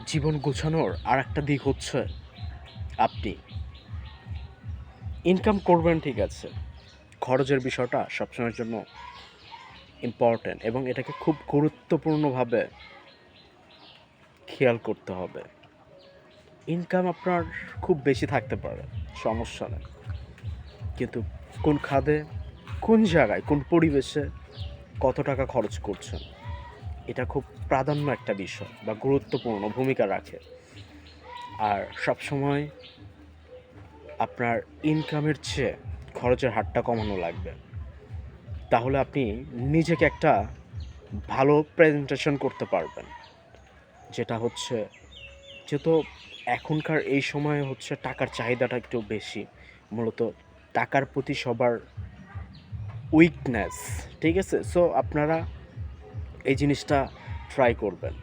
জীবন গোছানোর আরেকটা দিক হচ্ছে আপনি ইনকাম করবেন ঠিক আছে, খরচের বিষয়টা সবসময়ের জন্য ইম্পর্ট্যান্ট এবং এটাকে খুব গুরুত্বপূর্ণভাবে খেয়াল করতে হবে। ইনকাম আপনার খুব বেশি থাকতে পারে, সমস্যা নেই, কিন্তু কোন খাতে, কোন জায়গায়, কোন পরিবেশে কত টাকা খরচ করছেন, এটা খুব প্রাধান্য একটা বিষয় বা গুরুত্বপূর্ণ ভূমিকা রাখে। আর সবসময় আপনার ইনকামের চেয়ে খরচের হারটা কমানো লাগবে। তাহলে আপনি নিজেকে একটা ভালো প্রেজেন্টেশন করতে পারবেন। যেটা হচ্ছে, যেহেতু এখনকার এই সময়ে হচ্ছে টাকার চাহিদাটা একটু বেশি, মূলত টাকার প্রতি সবার উইকনেস, ঠিক আছে? সো আপনারা এই জিনিসটা ট্রাই করবেন।